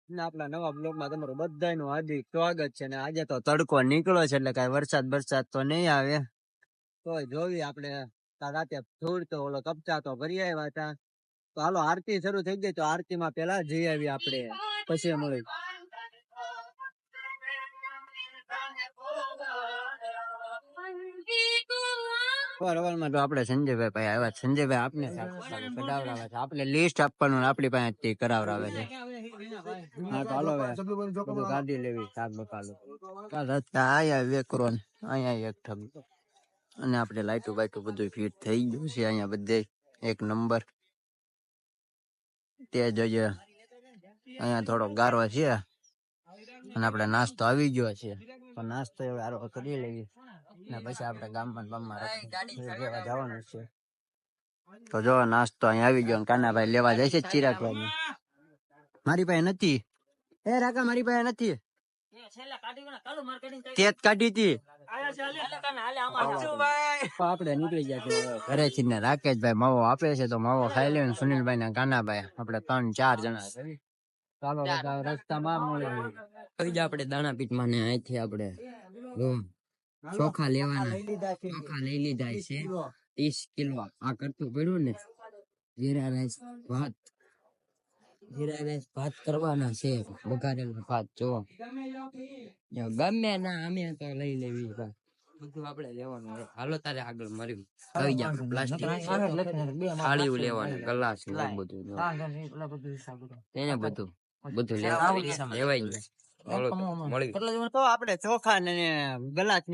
આપણા નવા બ્લોગમાં તમારું બધાનું હાર્દિક સ્વાગત છે. ને આજે તો તડકો નીકળ્યો છે એટલે કઈ વરસાદ તો નહીં આવે. તો જોવી આપણે રાતે ધૂળ તો ઓલો કપચા તો ભરી આવ્યા હતા. તો હાલો આરતી શરૂ થઈ ગઈ, તો આરતી માં પેલા જઈ આવી આપણે, પછી મળી. માં તો આપણે સંજયભાઈ ભાઈ આવ્યા. સંજયભાઈ આપને કઢાવડાવે છે, આપણે લિસ્ટ આપવાનું આપણી પાસે કરાવડાવે છે. હા તો હાલો બધું ગાડી લેવી શાક બકાલું રસ્તા આયા વેકરો અહીંયા એક ઠગ, અને આપણે લાઈટું બાઈટું બધું ફિટ થઈ ગયું છે અહીંયા બધે એક નંબર. તે જોઈએ અહીંયા થોડો ગારો છે અને આપણે નાસ્તો આવી ગયો છે, તો નાસ્તો હવે આરો કરી લેવી ને પછી આપણે ગામમાં જવાનું છે. તો જો નાસ્તો અહીંયા આવી ગયો, કાનાભાઈ લેવા જાય છે ચિરાગભાઈ. મારી પાસે નથી, એ રાકા મારી પાસે નથી, તે જ કાઢી હતી. આપણે નીકળી ગયા ઘરેથી ને રાકેશભાઈ માવો આપે છે તો માવો ખાઈ લે. સુનિલભાઈ ને કાનાભાઈ આપણે 3-4 જણા છે. ચાલો રસ્તામાં મળે આપણે દાણાપીઠમાં ને અહીંથી આપણે ચોખા લેવાના, ચોખા લઈ લીધા છે 30 કિલો. આ કરતું પડ્યું ને જીરા રાઈસ ભાત કરવાના છે, વઘારેલા ભાત. જો ગમે ના અમે તો લઈ લેવી, બધું આપણે લેવાનું. હાલો તારે આગળ મર્યું આવી જાય. પ્લાસ્ટિક થાળીઓ લેવાની, ગ્લાસ ને બધું એને બધું લેવાય. તો આપણે ચોખા ને ગલાસ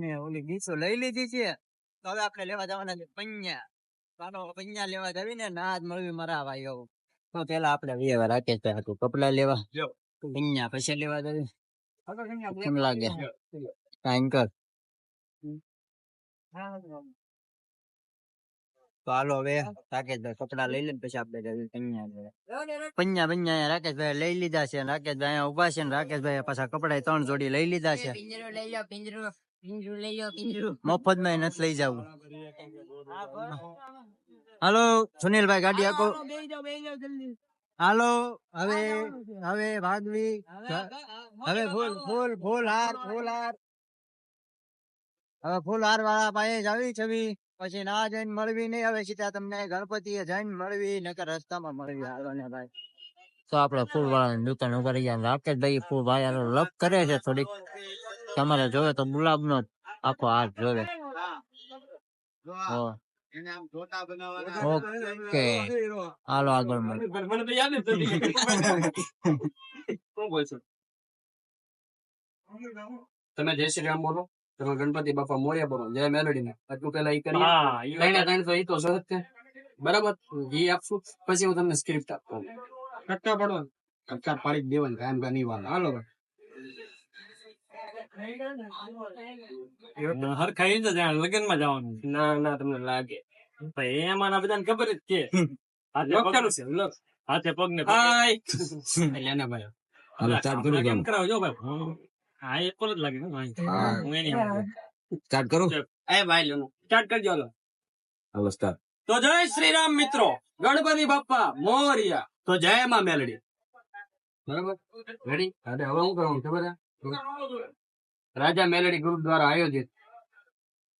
ને ઓલી ડીશો લઈ લીધી છે. તો હવે આપણે લેવા જવાના છે પૈયા. પૈયા લેવા જવી ને ના જ મળવી મારા ભાઈઓ. તો પેલા આપણે રાકેશભાઈ હતું કપડા લેવા, પૈયા પછી લેવા જવી. કેમ લાગે કાંઈ કર. તો હાલો હવે રાકેશભાઈ કપડા લઈ લે પછી આપણે પૈયા રાકેશભાઈ લઈ લીધા છે. રાકેશભાઈ અહીંયા ઉભા છે ને રાકેશભાઈ પાછા કપડા 3 જોડી લઈ લીધા છે. મફત માં નથી લઈ જવું. હાલો સુનિલભાઈ ગાડી આકો. હાલો હવે ભાગવી. હવે ફૂલ હાર હવે ફૂલ હાર વાળા પાસે જ આવી છવી. પછી ના જઈને મળવી નહીં, હવે સીધા તમને ગણપતિએ જઈને મળવી, નકર રસ્તામાં મળવી. હાલો ને ભાઈ. તો આપણે ફૂલ વાળાની દુકાન ઉપર ગયા. રાકેશભાઈ ફૂલ ભાઈ લપ કરે છે થોડીક. તમારે જોવે તો ગુલાબ નો આખો હાથ જોવે. ઓકે હાલો આગળ તમે જય શ્રી રામ બોલો, તમે ગણપતિ બાપા મોર્યા બોલો, જય મેલોડી ને આટલું પેલા ઈ કરીએ. 3 તો સહજ છે બરાબર. ઈ આપશું પછી હું તમને સ્ક્રિપ્ટ આપતો. કટકા પાડો, કટકા પાડી જ દેવાનું, કાયમ કા નહીં વાળા. હાલો હરખાઈ તો ત્યાં લગ્ન માં જવાનું. ના તમને લાગે એમાં બધાને ખબર જ છે. હાથે પગ ને ભાઈ કેમ કરાવજો ભાઈ. હા એક જ લાગે સ્ટાર્ટ કરું. સ્ટાર્ટ કરજો. હાલો સ્ટાર્ટ. તો જય શ્રી રામ મિત્રો, ગણપતિ બાપ્પા મોરિયા. તો જય માં મેલડી. બરાબર રેડી. હવે હું કરવાનું ખબર છે? રાજા મેલડી ગ્રુપ દ્વારા આયોજિત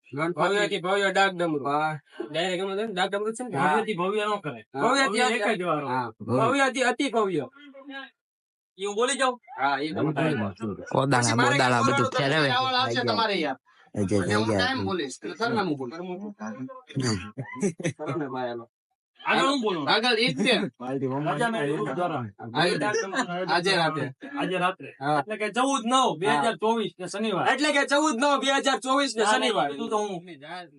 ગણપતિ ભવ્ય ડાક ડમરૂ. ડાક ડમરૂ છે ને, ભવ્ય નો કરે, ભવ્ય અતિ ભવ્ય. હું બોલી જાઉં. હા એ કોદાળા બધું ફેરવે. તમારે યાર આગળ હું બોલું. આગળ ઈ જ આજે રાત્રે એટલે કે 14/9/2024 ને શનિવાર. એટલે કે 14/9/2024 ને શનિવાર.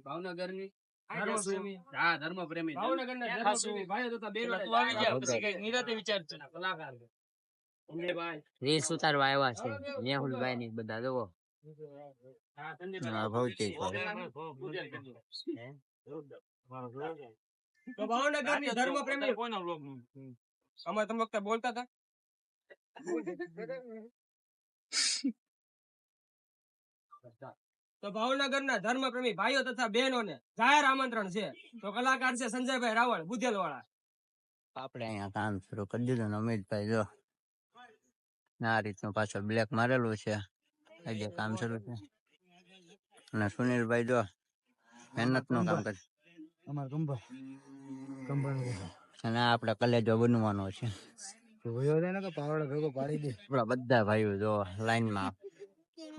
ભાવનગર ની ધર્મ પ્રેમી કલાકાર રીલ્સ ઉતારવા આવ્યા છે મેહુલભાઈ ની બધા જોવો. ભૌતિક ભાવનગર ની ધર્મ પ્રેમી કોના બ્લોગ અમે તમે વખતે બોલતા હતા. તો ભાવનગર ના ધર્મ પ્રેમી ભાઈઓ તથા બહેનો ને જાહેર આમંત્રણ છે. તો કલાકાર છે સંજયભાઈ રાવળ બુધેલ વાળા. આપણે અહીંયા કામ શરૂ કરી દીધું ને અમિતભાઈ જો આ રીતનું પાછળ બ્લેક મારેલું છે. હજી કામ શરૂ છે. અને સુનિલભાઈ જો મહેનત નું કામ કરે. અમાર કંબા અને આ આપણે કલેજો બનવાનો છે. જોયો છે ને કે પાવડો ભેગો પાડી દે. આપણા બધા ભાઈઓ જો લાઈનમાં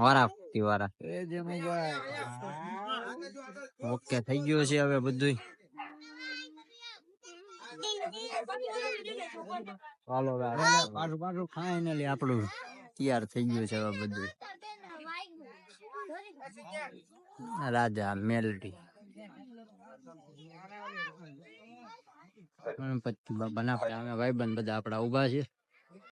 વારા વારા. એ જે ભાઈ ઓકે થઈ ગયું છે હવે બધું. ચાલો પાછું ફાઇનલી આપણું તૈયાર થઈ ગયું છે હવે બધું. રાજા મેલડી ગણપતિ બાપા ના અમે ભાઈબંધ બધા આપડા ઉભા છે.